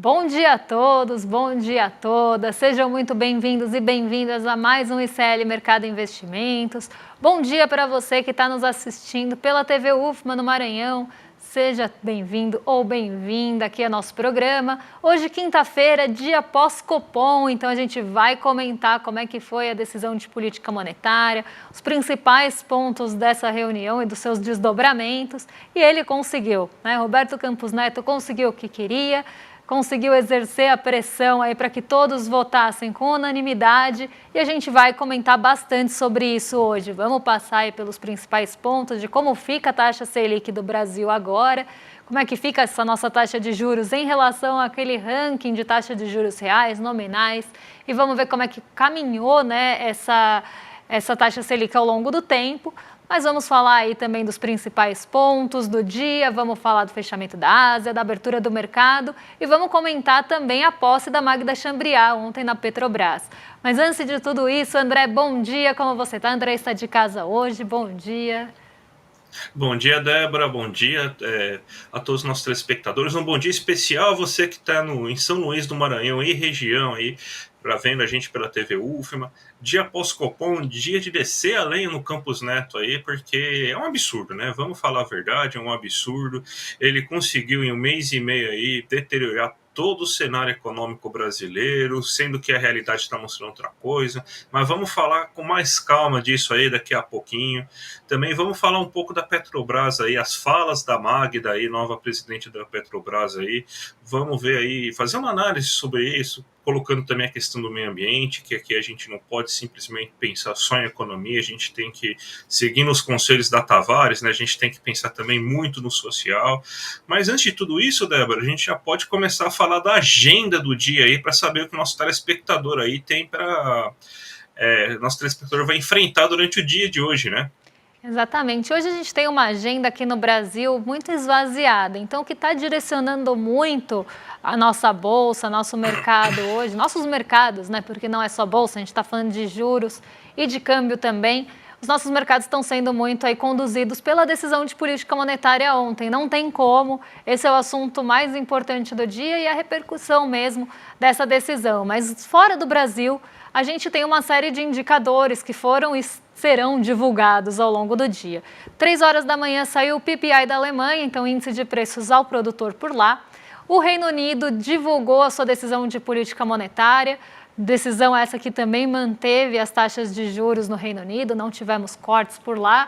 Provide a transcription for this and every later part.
Bom dia a todos, bom dia a todas, sejam muito bem-vindos e bem-vindas a mais um ICL Mercado Investimentos. Bom dia para você que está nos assistindo pela TV UFMA no Maranhão, seja bem-vindo ou bem-vinda aqui ao nosso programa. Hoje, quinta-feira, dia pós-Copom, então a gente vai comentar como é que foi a decisão de política monetária, os principais pontos dessa reunião e dos seus desdobramentos, e ele conseguiu, né? Roberto Campos Neto conseguiu o que queria, conseguiu exercer a pressão aí para que todos votassem com unanimidade e a gente vai comentar bastante sobre isso hoje. Vamos passar aí pelos principais pontos de como fica a taxa Selic do Brasil agora, como é que fica essa nossa taxa de juros em relação àquele ranking de taxa de juros reais, nominais, e vamos ver como é que caminhou, né, essa taxa Selic ao longo do tempo. Mas vamos falar aí também dos principais pontos do dia, vamos falar do fechamento da Ásia, da abertura do mercado e vamos comentar também a posse da Magda Chambriard ontem na Petrobras. Mas antes de tudo isso, André, bom dia, como você está? André está de casa hoje, bom dia. Bom dia, Débora, bom dia a todos os nossos telespectadores, um bom dia especial a você que está em São Luís do Maranhão e região aí, vendo a gente pela TV UFMA, dia pós-Copom, dia de descer a lenha no Campos Neto aí, porque é um absurdo, né? Vamos falar a verdade, é um absurdo. Ele conseguiu em um mês e meio aí deteriorar todo o cenário econômico brasileiro, sendo que a realidade está mostrando outra coisa, mas vamos falar com mais calma disso aí daqui a pouquinho. Também vamos falar um pouco da Petrobras aí, as falas da Magda aí, nova presidente da Petrobras aí, vamos ver aí, fazer uma análise sobre isso, colocando também a questão do meio ambiente, que aqui a gente não pode simplesmente pensar só em economia, a gente tem que seguir nos conselhos da Tavares, né? A gente tem que pensar também muito no social. Mas antes de tudo isso, Débora, a gente já pode começar a falar da agenda do dia aí, para saber o que o nosso telespectador aí tem para... nosso telespectador vai enfrentar durante o dia de hoje, né? Exatamente. Hoje a gente tem uma agenda aqui no Brasil muito esvaziada. Então, o que está direcionando muito a nossa bolsa, nosso mercado hoje, nossos mercados, né? Porque não é só bolsa, a gente está falando de juros e de câmbio também. Os nossos mercados estão sendo muito aí conduzidos pela decisão de política monetária ontem. Não tem como, esse é o assunto mais importante do dia e a repercussão mesmo dessa decisão. Mas fora do Brasil, a gente tem uma série de indicadores que foram e serão divulgados ao longo do dia. 3 horas da manhã saiu o PPI da Alemanha, então índice de preços ao produtor por lá. O Reino Unido divulgou a sua decisão de política monetária, decisão essa que também manteve as taxas de juros no Reino Unido, não tivemos cortes por lá.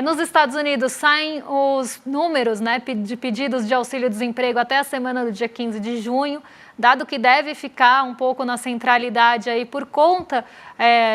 Nos Estados Unidos saem os números, né, de pedidos de auxílio-desemprego até a semana do dia 15 de junho, dado que deve ficar um pouco na centralidade aí por conta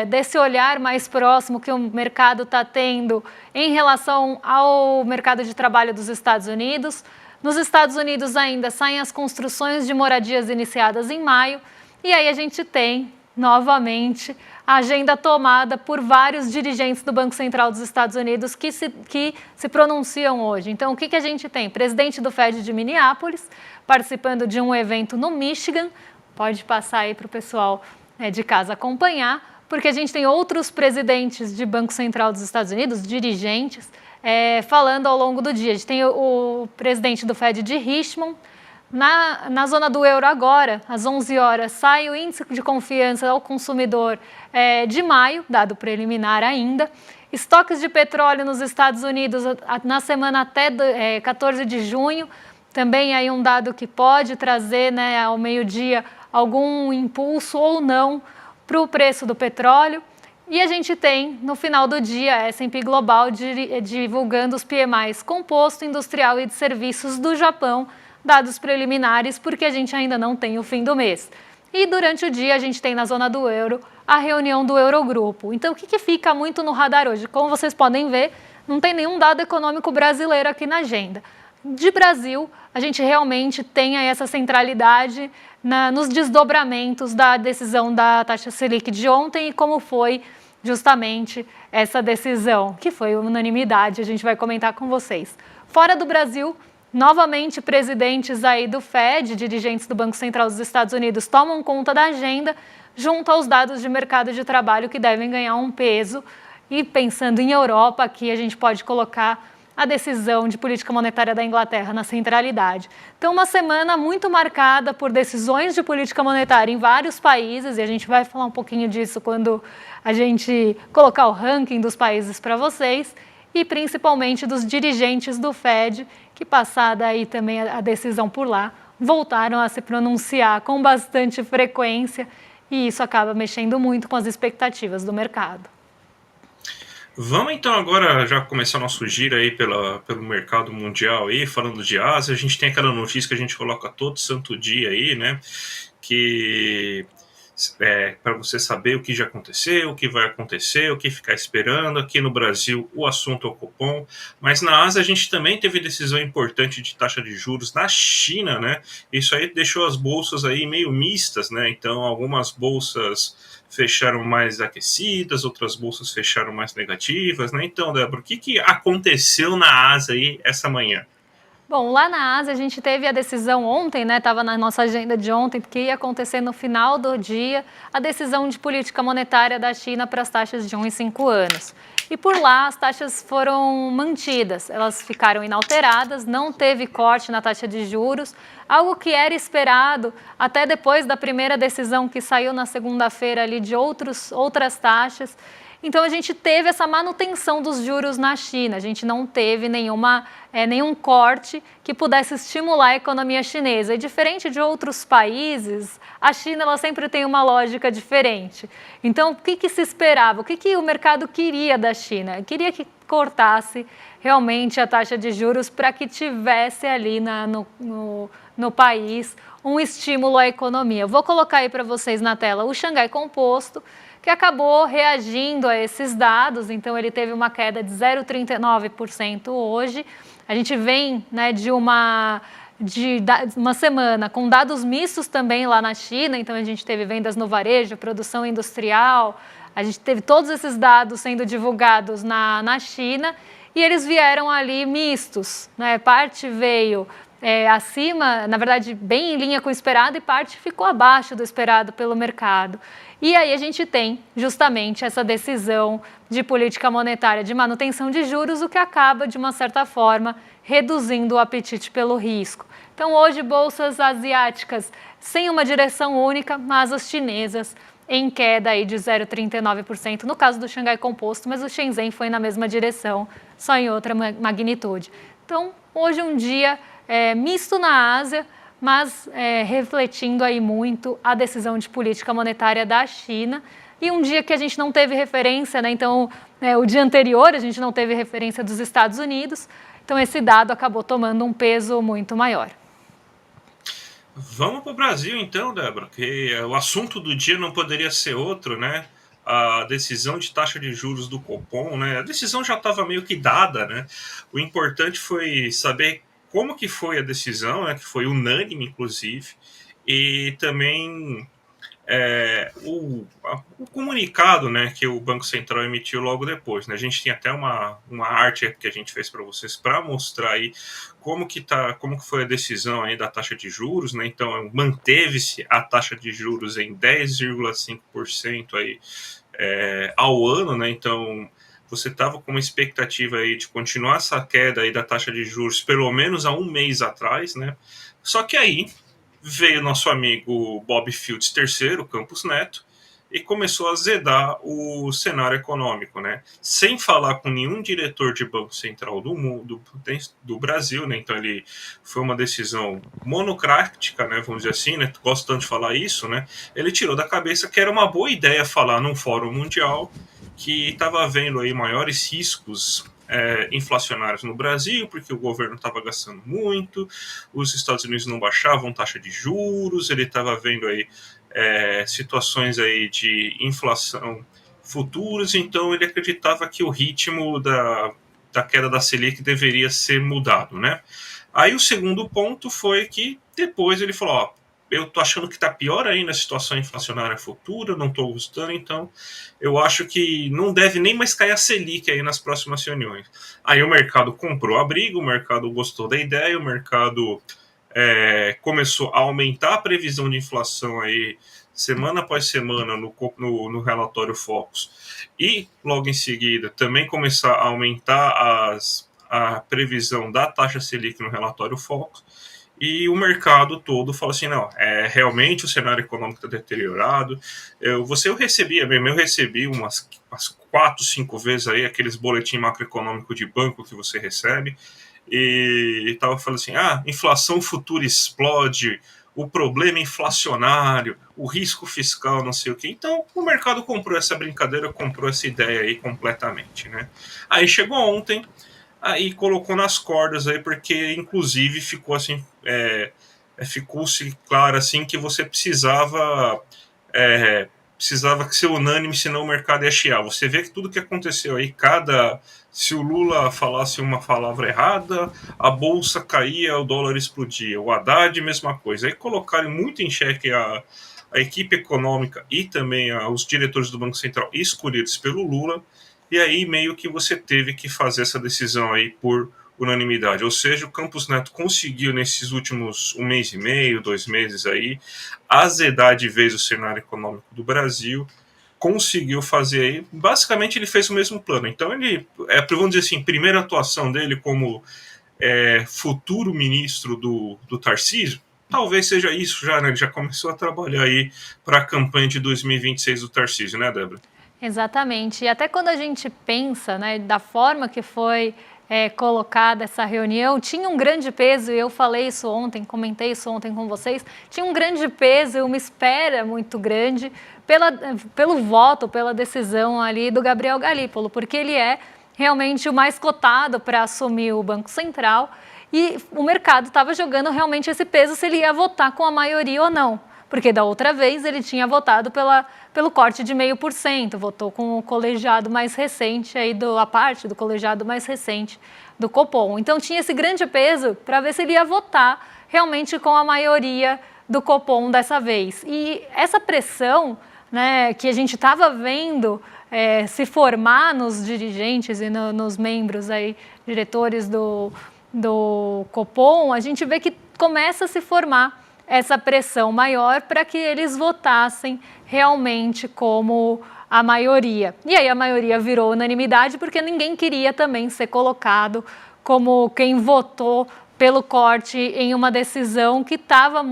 desse olhar mais próximo que o mercado está tendo em relação ao mercado de trabalho dos Estados Unidos. Nos Estados Unidos ainda saem as construções de moradias iniciadas em maio, e aí a gente tem, novamente, a agenda tomada por vários dirigentes do Banco Central dos Estados Unidos que se pronunciam hoje. Então, o que a gente tem? Presidente do Fed de Minneapolis, participando de um evento no Michigan, pode passar aí para o pessoal de casa acompanhar, porque a gente tem outros presidentes de Banco Central dos Estados Unidos, dirigentes, falando ao longo do dia. A gente tem o presidente do Fed de Richmond. Na zona do euro agora, às 11 horas, sai o índice de confiança ao consumidor de maio, dado preliminar ainda. Estoques de petróleo nos Estados Unidos na semana até 14 de junho, também aí um dado que pode trazer, né, ao meio-dia algum impulso ou não para o preço do petróleo. E a gente tem, no final do dia, a S&P Global divulgando os PMIs composto, industrial e de serviços do Japão, dados preliminares, porque a gente ainda não tem o fim do mês. E durante o dia a gente tem na zona do euro a reunião do Eurogrupo. Então o que fica muito no radar hoje? Como vocês podem ver, não tem nenhum dado econômico brasileiro aqui na agenda. De Brasil, a gente realmente tem aí essa centralidade nos desdobramentos da decisão da taxa Selic de ontem e como foi justamente essa decisão, que foi unanimidade, a gente vai comentar com vocês. Fora do Brasil, novamente, presidentes aí do Fed, dirigentes do Banco Central dos Estados Unidos, tomam conta da agenda junto aos dados de mercado de trabalho que devem ganhar um peso. E pensando em Europa, aqui a gente pode colocar a decisão de política monetária da Inglaterra na centralidade. Então, uma semana muito marcada por decisões de política monetária em vários países, e a gente vai falar um pouquinho disso quando a gente colocar o ranking dos países para vocês, e principalmente dos dirigentes do Fed, que passada aí também a decisão por lá, voltaram a se pronunciar com bastante frequência, e isso acaba mexendo muito com as expectativas do mercado. Vamos então agora já começar nosso giro aí pelo mercado mundial aí, falando de Ásia. A gente tem aquela notícia que a gente coloca todo santo dia aí, né? Que para você saber o que já aconteceu, o que vai acontecer, o que ficar esperando. Aqui no Brasil o assunto é o Copom, mas na Ásia a gente também teve decisão importante de taxa de juros na China, né? Isso aí deixou as bolsas aí meio mistas, né? Então algumas bolsas fecharam mais aquecidas, outras bolsas fecharam mais negativas, né? Então, Débora, o que aconteceu na Ásia aí essa manhã? Bom, lá na Ásia a gente teve a decisão ontem, né? Estava na nossa agenda de ontem, porque ia acontecer no final do dia a decisão de política monetária da China para as taxas de 1 e 5 anos. E por lá as taxas foram mantidas, elas ficaram inalteradas, não teve corte na taxa de juros, algo que era esperado até depois da primeira decisão que saiu na segunda-feira ali de outras taxas. Então, a gente teve essa manutenção dos juros na China, a gente não teve nenhum corte que pudesse estimular a economia chinesa. E diferente de outros países, a China ela sempre tem uma lógica diferente. Então, o que se esperava? O que o mercado queria da China? Queria que cortasse realmente a taxa de juros para que tivesse ali no país um estímulo à economia. Eu vou colocar aí para vocês na tela o Xangai Composto, que acabou reagindo a esses dados, então ele teve uma queda de 0,39% hoje. A gente vem, né, de uma semana com dados mistos também lá na China, então a gente teve vendas no varejo, produção industrial, a gente teve todos esses dados sendo divulgados na China e eles vieram ali mistos, né? Parte veio acima, na verdade, bem em linha com o esperado, e parte ficou abaixo do esperado pelo mercado. E aí a gente tem justamente essa decisão de política monetária de manutenção de juros, o que acaba, de uma certa forma, reduzindo o apetite pelo risco. Então, hoje, bolsas asiáticas sem uma direção única, mas as chinesas em queda aí de 0,39%, no caso do Xangai Composto, mas o Shenzhen foi na mesma direção, só em outra magnitude. Então, hoje um dia misto na Ásia, mas refletindo aí muito a decisão de política monetária da China, e um dia que a gente não teve referência, né? Então, o dia anterior a gente não teve referência dos Estados Unidos, então esse dado acabou tomando um peso muito maior. Vamos para o Brasil então, Débora, que o assunto do dia não poderia ser outro, né? A decisão de taxa de juros do Copom, né? A decisão já estava meio que dada, né? O importante foi saber como que foi a decisão, né? Que foi unânime, inclusive, e também o comunicado, né, que o Banco Central emitiu logo depois, né? A gente tem até uma arte que a gente fez para vocês para mostrar aí como que foi a decisão aí da taxa de juros, né? Então manteve-se a taxa de juros em 10,5% aí ao ano, né? Então você estava com uma expectativa aí de continuar essa queda aí da taxa de juros pelo menos há um mês atrás, né? Só que aí veio nosso amigo Bob Fields III, Campos Neto, e começou a azedar o cenário econômico, né? Sem falar com nenhum diretor de Banco Central do mundo, do Brasil, né? Então ele foi uma decisão monocrática, né? Vamos dizer assim, né? Gosto tanto de falar isso, né? Ele tirou da cabeça que era uma boa ideia falar num fórum mundial que estava havendo aí maiores riscos inflacionários no Brasil, porque o governo estava gastando muito, os Estados Unidos não baixavam taxa de juros, ele estava vendo aí situações aí de inflação futuras, então ele acreditava que o ritmo da queda da Selic deveria ser mudado, né? Aí o segundo ponto foi que depois ele falou, ó, eu tô achando que tá pior ainda a situação inflacionária futura, não tô gostando, então eu acho que não deve nem mais cair a Selic aí nas próximas reuniões. Aí o mercado comprou a briga, o mercado gostou da ideia, o mercado começou a aumentar a previsão de inflação aí semana após semana no relatório Focus, e logo em seguida também começar a aumentar a previsão da taxa Selic no relatório Focus, e o mercado todo fala assim, não, realmente o cenário econômico está deteriorado. Eu recebi umas 4, 5 vezes aí aqueles boletins macroeconômicos de banco que você recebe, e estava falando assim, inflação futura explode, o problema inflacionário, o risco fiscal, não sei o quê. Então, o mercado comprou essa brincadeira, comprou essa ideia aí completamente, né? Aí chegou ontem, aí colocou nas cordas aí, porque inclusive ficou assim, ficou-se claro assim que você precisava ser unânime, senão o mercado ia chiar. Você vê que tudo que aconteceu aí, se o Lula falasse uma palavra errada, a bolsa caía, o dólar explodia. O Haddad, mesma coisa. Aí colocaram muito em xeque a equipe econômica e também os diretores do Banco Central escolhidos pelo Lula, e aí meio que você teve que fazer essa decisão aí por unanimidade. Ou seja, o Campos Neto conseguiu nesses últimos 1 mês e meio, 2 meses aí, azedar de vez o cenário econômico do Brasil, conseguiu fazer aí, basicamente ele fez o mesmo plano. Então ele, vamos dizer assim, primeira atuação dele como futuro ministro do Tarcísio, talvez seja isso já, né? Ele já começou a trabalhar aí para a campanha de 2026 do Tarcísio, né, Débora? Exatamente. E até quando a gente pensa, né, da forma que foi colocada essa reunião, tinha um grande peso, e eu falei isso ontem, comentei isso ontem com vocês, tinha um grande peso e uma espera muito grande pelo voto, pela decisão ali do Gabriel Galípolo, porque ele é realmente o mais cotado para assumir o Banco Central, e o mercado estava jogando realmente esse peso se ele ia votar com a maioria ou não. Porque da outra vez ele tinha votado pelo corte de 0,5%, votou com o colegiado mais recente, a parte do colegiado mais recente do Copom. Então tinha esse grande peso para ver se ele ia votar realmente com a maioria do Copom dessa vez. E essa pressão, né, que a gente estava vendo se formar nos dirigentes e nos membros aí, diretores do Copom, a gente vê que começa a se formar essa pressão maior para que eles votassem realmente como a maioria. E aí a maioria virou unanimidade porque ninguém queria também ser colocado como quem votou pelo corte em uma decisão que estava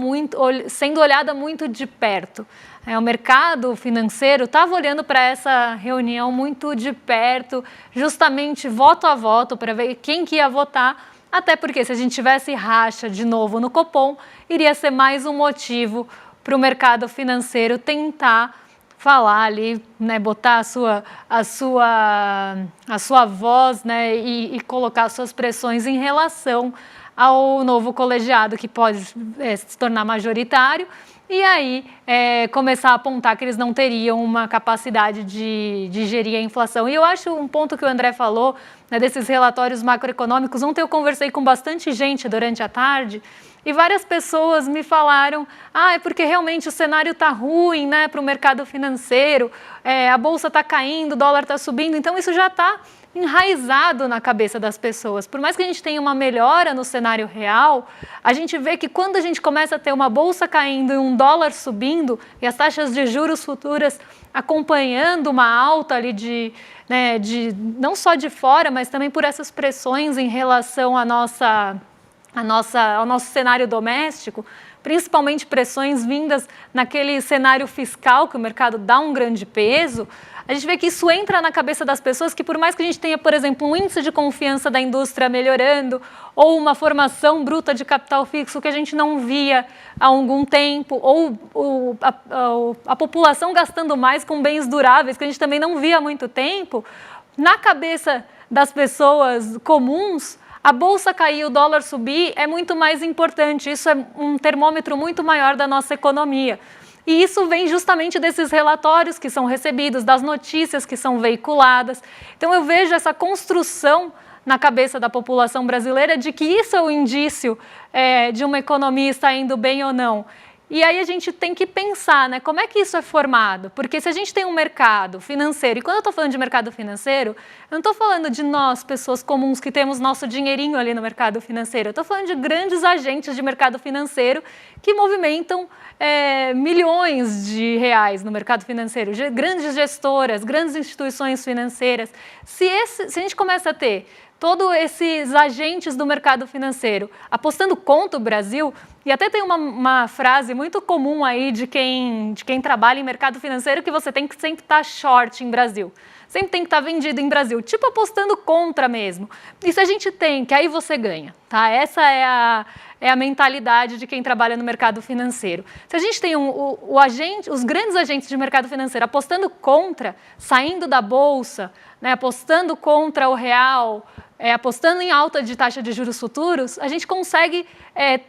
sendo olhada muito de perto. O mercado financeiro estava olhando para essa reunião muito de perto, justamente voto a voto, para ver quem que ia votar. Até porque se a gente tivesse racha de novo no Copom, iria ser mais um motivo para o mercado financeiro tentar falar ali, né, botar a sua voz, né, e colocar suas pressões em relação ao novo colegiado que pode se tornar majoritário, e aí começar a apontar que eles não teriam uma capacidade de gerir a inflação. E eu acho um ponto que o André falou, né, desses relatórios macroeconômicos. Ontem eu conversei com bastante gente durante a tarde e várias pessoas me falaram, é porque realmente o cenário está ruim, né, para o mercado financeiro, a bolsa está caindo, o dólar está subindo, então isso já está enraizado na cabeça das pessoas. Por mais que a gente tenha uma melhora no cenário real, a gente vê que quando a gente começa a ter uma bolsa caindo e um dólar subindo e as taxas de juros futuras acompanhando uma alta ali não só de fora, mas também por essas pressões em relação ao nosso cenário doméstico, principalmente pressões vindas naquele cenário fiscal que o mercado dá um grande peso, a gente vê que isso entra na cabeça das pessoas que, por mais que a gente tenha, por exemplo, um índice de confiança da indústria melhorando ou uma formação bruta de capital fixo que a gente não via há algum tempo, ou a população gastando mais com bens duráveis que a gente também não via há muito tempo, na cabeça das pessoas comuns, a bolsa cair, o dólar subir é muito mais importante. Isso é um termômetro muito maior da nossa economia. E isso vem justamente desses relatórios que são recebidos, das notícias que são veiculadas. Então eu vejo essa construção na cabeça da população brasileira de que isso é o indício de uma economia estar indo bem ou não. E aí a gente tem que pensar, né, como é que isso é formado? Porque se a gente tem um mercado financeiro, e quando eu estou falando de mercado financeiro, eu não estou falando de nós, pessoas comuns que temos nosso dinheirinho ali no mercado financeiro, eu estou falando de grandes agentes de mercado financeiro que movimentam milhões de reais no mercado financeiro, grandes gestoras, grandes instituições financeiras. Se a gente começa a ter todos esses agentes do mercado financeiro apostando contra o Brasil, e até tem uma frase muito comum aí de quem trabalha em mercado financeiro, que você tem que sempre estar short em Brasil. Sempre tem que estar vendido em Brasil, tipo apostando contra mesmo. E se a gente tem, que aí você ganha, tá? Essa é a mentalidade de quem trabalha no mercado financeiro. Se a gente tem os grandes agentes de mercado financeiro apostando contra, saindo da bolsa, né, apostando contra o real, apostando em alta de taxa de juros futuros, a gente consegue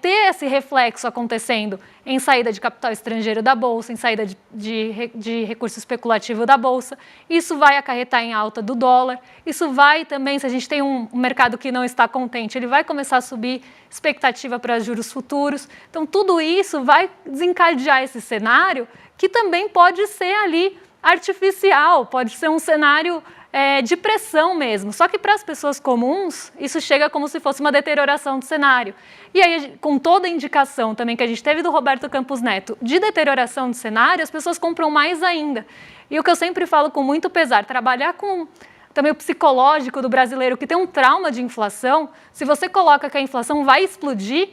ter esse reflexo acontecendo em saída de capital estrangeiro da Bolsa, em saída de recurso especulativo da Bolsa. Isso vai acarretar em alta do dólar. Isso vai também, se a gente tem um mercado que não está contente, ele vai começar a subir expectativa para juros futuros. Então, tudo isso vai desencadear esse cenário que também pode ser ali artificial, pode ser um cenário de pressão mesmo. Só que para as pessoas comuns, isso chega como se fosse uma deterioração do cenário. E aí, com toda a indicação também que a gente teve do Roberto Campos Neto de deterioração do cenário, as pessoas compram mais ainda. E o que eu sempre falo com muito pesar, trabalhar com também o psicológico do brasileiro que tem um trauma de inflação, se você coloca que a inflação vai explodir,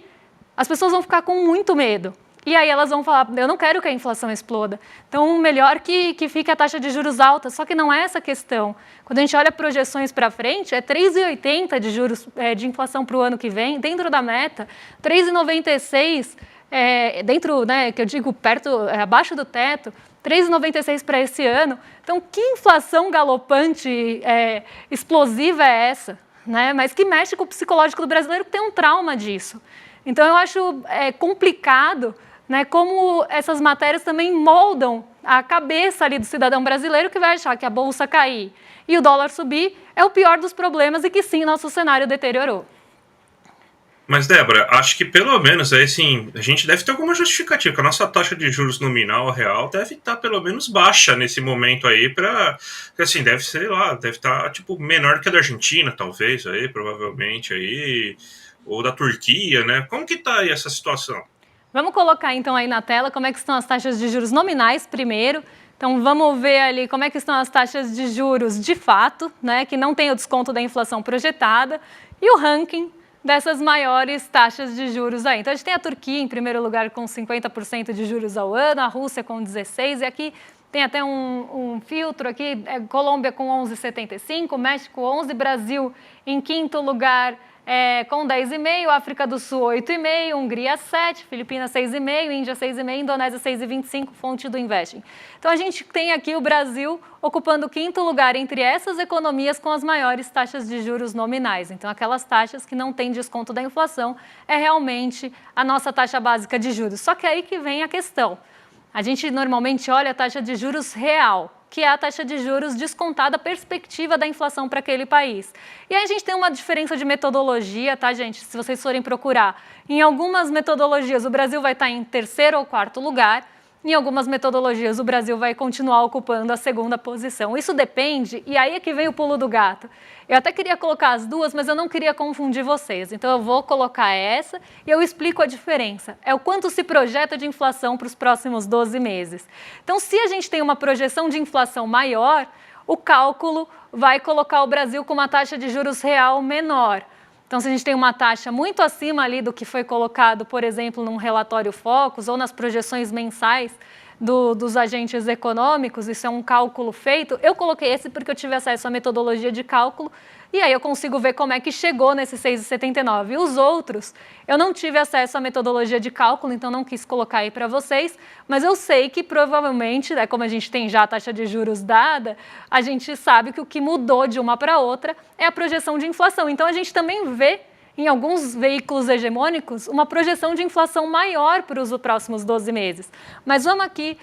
as pessoas vão ficar com muito medo. E aí elas vão falar, eu não quero que a inflação exploda. Então, melhor que fique a taxa de juros alta. Só que não é essa a questão. Quando a gente olha projeções para frente, é 3,80 de juros de inflação para o ano que vem, dentro da meta, 3,96 dentro, né, que eu digo abaixo do teto, 3,96 para esse ano. Então, que inflação galopante, explosiva é essa? Né? Mas que mexe com o psicológico do brasileiro que tem um trauma disso. Então, eu acho complicado, né, como essas matérias também moldam a cabeça ali do cidadão brasileiro que vai achar que a bolsa cair e o dólar subir é o pior dos problemas e que sim, nosso cenário deteriorou. Mas, Débora, acho que pelo menos aí, assim, a gente deve ter alguma justificativa, que a nossa taxa de juros nominal real deve estar pelo menos baixa nesse momento aí, assim, deve ser lá, deve estar tipo menor que a da Argentina, talvez, aí, provavelmente aí, ou da Turquia, né? Como que está aí essa situação? Vamos colocar então aí na tela como é que estão as taxas de juros nominais primeiro. Então vamos ver ali como é que estão as taxas de juros de fato, né, que não tem o desconto da inflação projetada, e o ranking dessas maiores taxas de juros aí. Então a gente tem a Turquia em primeiro lugar com 50% de juros ao ano, a Rússia com 16%, e aqui tem até um filtro aqui, Colômbia com 11,75%, México 11%, Brasil em quinto lugar com 10,5%, África do Sul 8,5%, Hungria 7%, Filipinas 6,5%, Índia 6,5%, Indonésia 6,25%, fonte do Investing. Então a gente tem aqui o Brasil ocupando o quinto lugar entre essas economias com as maiores taxas de juros nominais. Então aquelas taxas que não têm desconto da inflação é realmente a nossa taxa básica de juros. Só que aí que vem a questão. A gente normalmente olha a taxa de juros real, que é a taxa de juros descontada a perspectiva da inflação para aquele país. E aí a gente tem uma diferença de metodologia, tá, gente? Se vocês forem procurar, em algumas metodologias o Brasil vai estar em terceiro ou quarto lugar, em algumas metodologias o Brasil vai continuar ocupando a segunda posição. Isso depende, e aí é que vem o pulo do gato. Eu até queria colocar as duas, mas eu não queria confundir vocês. Então eu vou colocar essa e eu explico a diferença. É o quanto se projeta de inflação para os próximos 12 meses. Então, se a gente tem uma projeção de inflação maior, o cálculo vai colocar o Brasil com uma taxa de juros real menor. Então, se a gente tem uma taxa muito acima ali do que foi colocado, por exemplo, num relatório Focus ou nas projeções mensais dos agentes econômicos, isso é um cálculo feito. Eu coloquei esse porque eu tive acesso à metodologia de cálculo e aí eu consigo ver como é que chegou nesse 6,79. E os outros, eu não tive acesso à metodologia de cálculo, então não quis colocar aí para vocês, mas eu sei que provavelmente, né, como a gente tem já a taxa de juros dada, a gente sabe que o que mudou de uma para outra é a projeção de inflação. Então a gente também vê em alguns veículos hegemônicos, uma projeção de inflação maior para os próximos 12 meses. Mas vamos aqui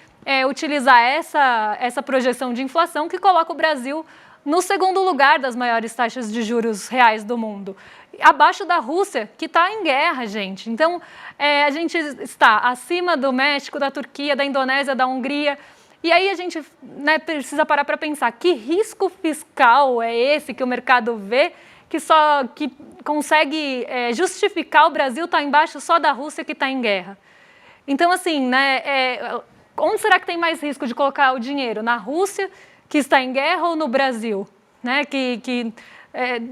utilizar essa projeção de inflação que coloca o Brasil no segundo lugar das maiores taxas de juros reais do mundo, abaixo da Rússia, que está em guerra, gente. Então, a gente está acima do México, da Turquia, da Indonésia, da Hungria. E aí a gente, né, precisa parar para pensar, que risco fiscal é esse que o mercado vê que consegue justificar o Brasil estar embaixo só da Rússia que está em guerra? Então, assim, né, onde será que tem mais risco de colocar o dinheiro? Na Rússia, que está em guerra, ou no Brasil? Né,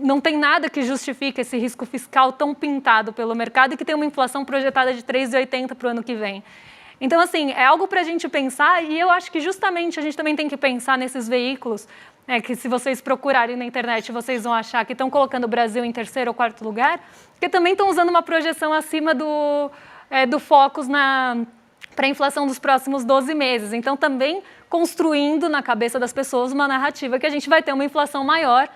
não tem nada que justifique esse risco fiscal tão pintado pelo mercado e que tem uma inflação projetada de 3,80 para o ano que vem. Então, assim, é algo para a gente pensar, e eu acho que justamente a gente também tem que pensar nesses veículos, que se vocês procurarem na internet, vocês vão achar que estão colocando o Brasil em terceiro ou quarto lugar, porque também estão usando uma projeção acima do Focus para a inflação dos próximos 12 meses. Então, também construindo na cabeça das pessoas uma narrativa que a gente vai ter uma inflação maior,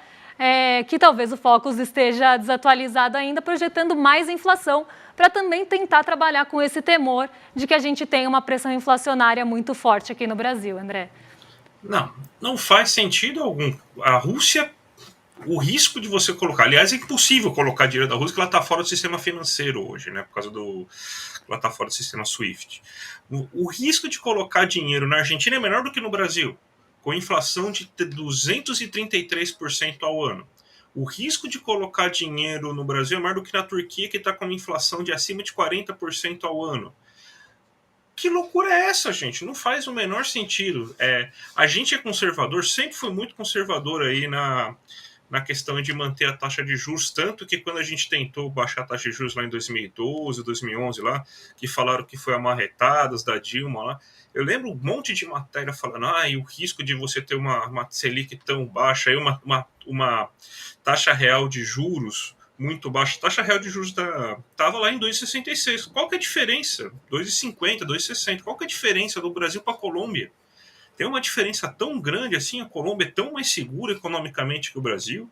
que talvez o Focus esteja desatualizado ainda, projetando mais inflação, para também tentar trabalhar com esse temor de que a gente tem uma pressão inflacionária muito forte aqui no Brasil, André. Não faz sentido algum. A Rússia, o risco de você colocar... Aliás, é impossível colocar dinheiro da Rússia, porque ela está fora do sistema financeiro hoje, né? Por causa ela está fora do sistema SWIFT. O risco de colocar dinheiro na Argentina é menor do que no Brasil, com inflação de 233% ao ano. O risco de colocar dinheiro no Brasil é maior do que na Turquia, que está com uma inflação de acima de 40% ao ano. Que loucura é essa, gente? Não faz o menor sentido. A gente é conservador, sempre foi muito conservador aí na questão de manter a taxa de juros, tanto que quando a gente tentou baixar a taxa de juros lá em 2012, 2011, lá, que falaram que foi amarretadas da Dilma lá, eu lembro um monte de matéria falando, e o risco de você ter uma Selic tão baixa, aí uma taxa real de juros muito baixa. A taxa real de juros estava lá em 2,66. Qual que é a diferença? 2,50, 2,60. Qual que é a diferença do Brasil para a Colômbia? Tem uma diferença tão grande assim? A Colômbia é tão mais segura economicamente que o Brasil?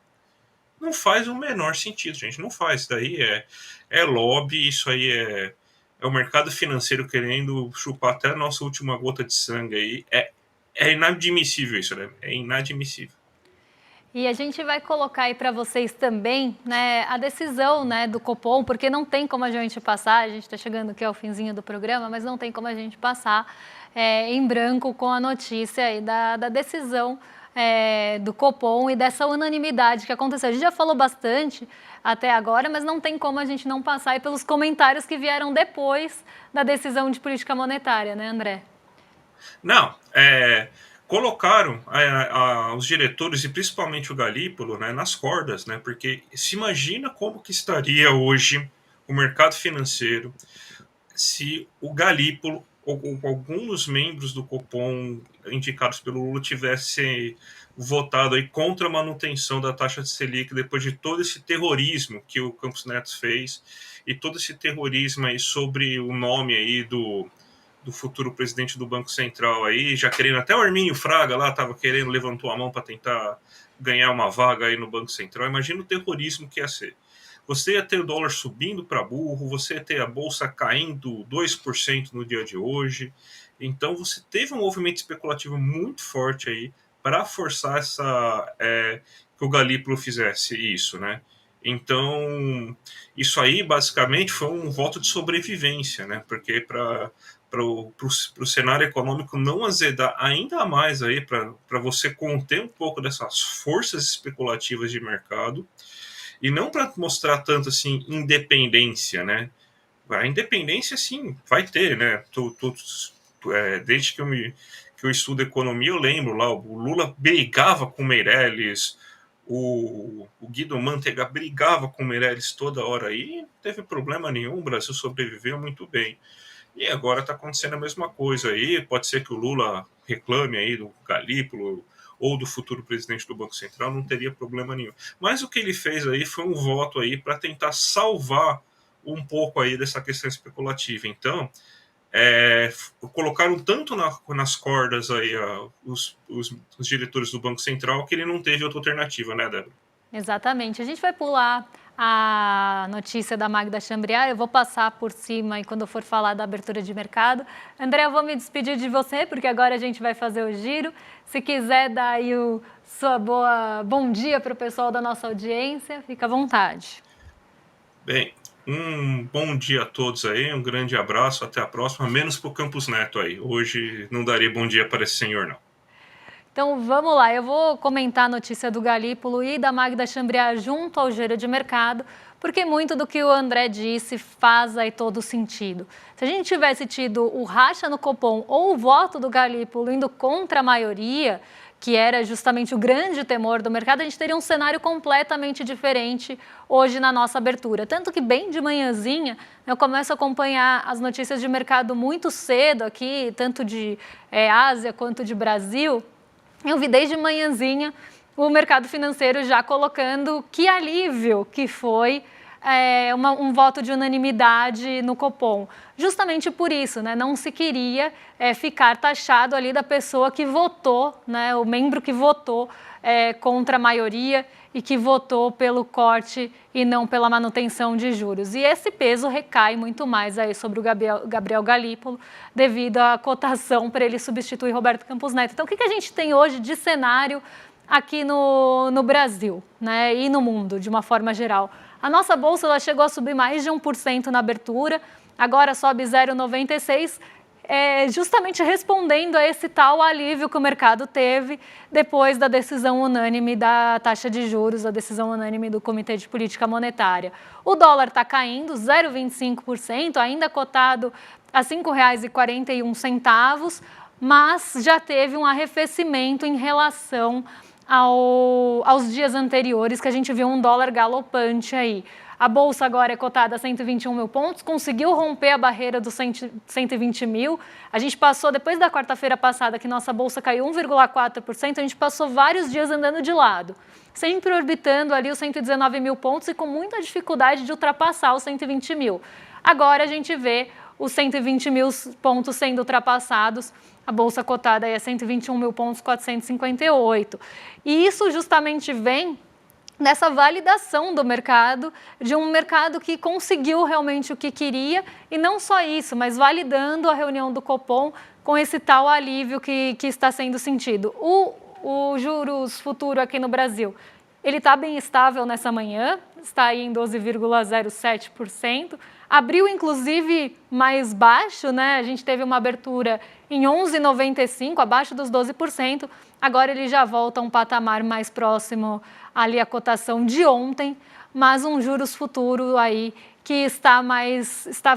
Não faz o menor sentido, gente. Não faz. Isso daí é lobby, isso aí é o mercado financeiro querendo chupar até a nossa última gota de sangue aí. É inadmissível isso, né? É inadmissível. E a gente vai colocar aí para vocês também, né, a decisão, né, do Copom, porque não tem como a gente passar, a gente está chegando aqui ao finzinho do programa, mas não tem como a gente passar em branco com a notícia aí da decisão do Copom e dessa unanimidade que aconteceu. A gente já falou bastante até agora, mas não tem como a gente não passar aí pelos comentários que vieram depois da decisão de política monetária, né, André? Não, colocaram os diretores e principalmente o Galípolo, né, nas cordas, né, porque se imagina como que estaria hoje o mercado financeiro se o Galípolo ou algum dos membros do Copom indicados pelo Lula tivesse votado aí contra a manutenção da taxa de Selic depois de todo esse terrorismo que o Campos Neto fez e todo esse terrorismo aí sobre o nome aí do futuro presidente do Banco Central aí, já querendo, até o Armínio Fraga lá estava querendo, levantou a mão para tentar ganhar uma vaga aí no Banco Central. Imagina o terrorismo que ia ser. Você ia ter o dólar subindo para burro, você ia ter a bolsa caindo 2% no dia de hoje. Então você teve um movimento especulativo muito forte aí para forçar que o Galípolo fizesse isso, né? Então, isso aí basicamente foi um voto de sobrevivência, né? Porque para o cenário econômico não azedar ainda mais aí, para você conter um pouco dessas forças especulativas de mercado, e não para mostrar tanto assim independência, né? A independência sim vai ter, né? Desde que eu estudo economia, eu lembro lá, o Lula brigava com o Meirelles, o Guido Mantega brigava com o Meirelles toda hora aí, não teve problema nenhum, o Brasil sobreviveu muito bem. E agora está acontecendo a mesma coisa aí. Pode ser que o Lula reclame aí do Galípolo ou do futuro presidente do Banco Central, não teria problema nenhum. Mas o que ele fez aí foi um voto aí para tentar salvar um pouco aí dessa questão especulativa. Então, colocaram tanto nas cordas aí os diretores do Banco Central que ele não teve outra alternativa, né, Débora? Exatamente. A gente vai pular a notícia da Magda Chambriard, eu vou passar por cima e quando eu for falar da abertura de mercado. André, eu vou me despedir de você, porque agora a gente vai fazer o giro. Se quiser dar aí bom dia para o pessoal da nossa audiência, fica à vontade. Bem, um bom dia a todos aí, um grande abraço, até a próxima, menos para o Campos Neto aí. Hoje não daria bom dia para esse senhor, não. Então vamos lá, eu vou comentar a notícia do Galípolo e da Magda Chambriard junto ao giro de mercado, porque muito do que o André disse faz aí todo sentido. Se a gente tivesse tido o racha no Copom ou o voto do Galípolo indo contra a maioria, que era justamente o grande temor do mercado, a gente teria um cenário completamente diferente hoje na nossa abertura. Tanto que bem de manhãzinha eu começo a acompanhar as notícias de mercado muito cedo aqui, tanto de Ásia quanto de Brasil. Eu vi desde manhãzinha o mercado financeiro já colocando que alívio que foi um voto de unanimidade no Copom. Justamente por isso, né, não se queria ficar taxado ali da pessoa que votou, né, o membro que votou contra a maioria e que votou pelo corte e não pela manutenção de juros. E esse peso recai muito mais aí sobre o Gabriel Galípolo devido à cotação para ele substituir Roberto Campos Neto. Então, o que a gente tem hoje de cenário aqui no Brasil, né, e no mundo, de uma forma geral? A nossa bolsa ela chegou a subir mais de 1% na abertura, agora sobe 0,96%, justamente respondendo a esse tal alívio que o mercado teve depois da decisão unânime da taxa de juros, a decisão unânime do Comitê de Política Monetária. O dólar está caindo 0,25%, ainda cotado a R$ 5,41, mas já teve um arrefecimento em relação aos dias anteriores, que a gente viu um dólar galopante aí. A Bolsa agora é cotada a 121 mil pontos, conseguiu romper a barreira dos 120 mil. A gente passou, depois da quarta-feira passada, que nossa Bolsa caiu 1,4%, a gente passou vários dias andando de lado, sempre orbitando ali os 119 mil pontos e com muita dificuldade de ultrapassar os 120 mil. Agora a gente vê os 120 mil pontos sendo ultrapassados, a Bolsa cotada aí é 121 mil pontos, 458. E isso justamente vem nessa validação do mercado, de um mercado que conseguiu realmente o que queria, e não só isso, mas validando a reunião do Copom com esse tal alívio que está sendo sentido. O juros futuro aqui no Brasil, ele está bem estável nessa manhã, está aí em 12,07%, abriu inclusive mais baixo, né? A gente teve uma abertura em 11,95%, abaixo dos 12%, agora ele já volta a um patamar mais próximo ali a cotação de ontem, mas um juros futuro aí que está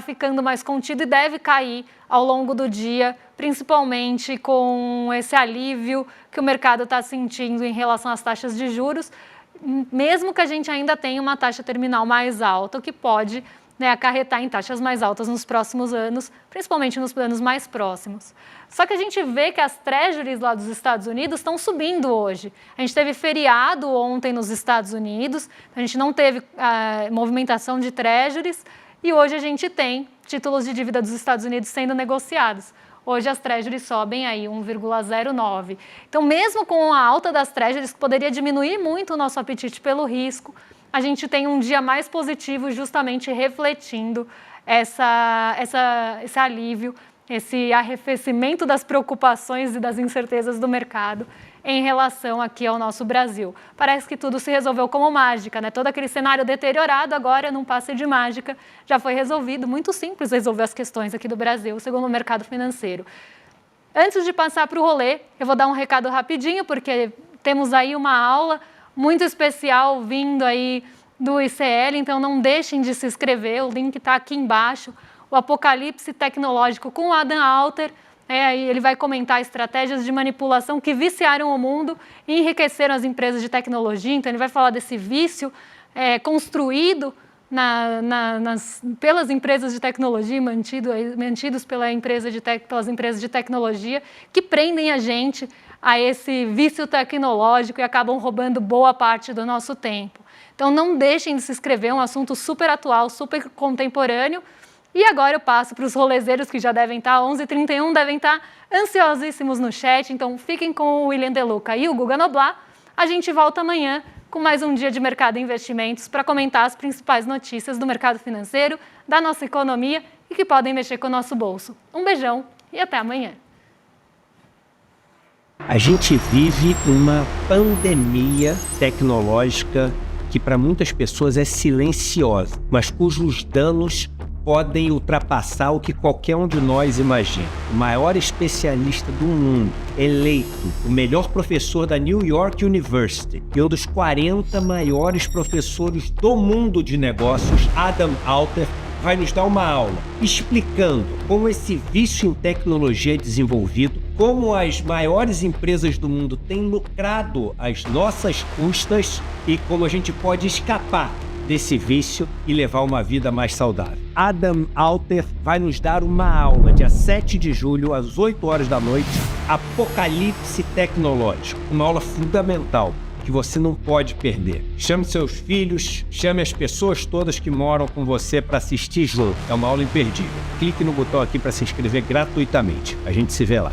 ficando mais contido e deve cair ao longo do dia, principalmente com esse alívio que o mercado está sentindo em relação às taxas de juros, mesmo que a gente ainda tenha uma taxa terminal mais alta, o que pode, né, acarretar em taxas mais altas nos próximos anos, principalmente nos anos mais próximos. Só que a gente vê que as treasuries lá dos Estados Unidos estão subindo hoje. A gente teve feriado ontem nos Estados Unidos, a gente não teve movimentação de treasuries e hoje a gente tem títulos de dívida dos Estados Unidos sendo negociados. Hoje as treasuries sobem aí 1,09. Então, mesmo com a alta das treasuries, que poderia diminuir muito o nosso apetite pelo risco, a gente tem um dia mais positivo justamente refletindo esse alívio, esse arrefecimento das preocupações e das incertezas do mercado em relação aqui ao nosso Brasil. Parece que tudo se resolveu como mágica, né? Todo aquele cenário deteriorado agora, num passe de mágica, já foi resolvido. Muito simples resolver as questões aqui do Brasil, segundo o mercado financeiro. Antes de passar para o rolê, eu vou dar um recado rapidinho, porque temos aí uma aula muito especial vindo aí do ICL, então não deixem de se inscrever, o link está aqui embaixo. O Apocalipse Tecnológico com o Adam Alter, ele vai comentar estratégias de manipulação que viciaram o mundo e enriqueceram as empresas de tecnologia. Então ele vai falar desse vício construído pelas empresas de tecnologia, mantidos pelas empresas de tecnologia, que prendem a gente a esse vício tecnológico e acabam roubando boa parte do nosso tempo. Então não deixem de se inscrever, é um assunto super atual, super contemporâneo. E agora eu passo para os rolezeiros que já devem estar, 11h31, devem estar ansiosíssimos no chat, então fiquem com o William De Luca e o Guga Noblar. A gente volta amanhã com mais um dia de Mercado e Investimentos para comentar as principais notícias do mercado financeiro, da nossa economia e que podem mexer com o nosso bolso. Um beijão e até amanhã. A gente vive uma pandemia tecnológica que para muitas pessoas é silenciosa, mas cujos danos podem ultrapassar o que qualquer um de nós imagina. O maior especialista do mundo, eleito o melhor professor da New York University e um dos 40 maiores professores do mundo de negócios, Adam Alter, vai nos dar uma aula explicando como esse vício em tecnologia é desenvolvido, como as maiores empresas do mundo têm lucrado às nossas custas e como a gente pode escapar desse vício e levar uma vida mais saudável. Adam Alter vai nos dar uma aula dia 7 de julho, às 8 horas da noite, Apocalipse Tecnológico, uma aula fundamental que você não pode perder. Chame seus filhos, chame as pessoas todas que moram com você para assistir junto. É uma aula imperdível. Clique no botão aqui para se inscrever gratuitamente. A gente se vê lá.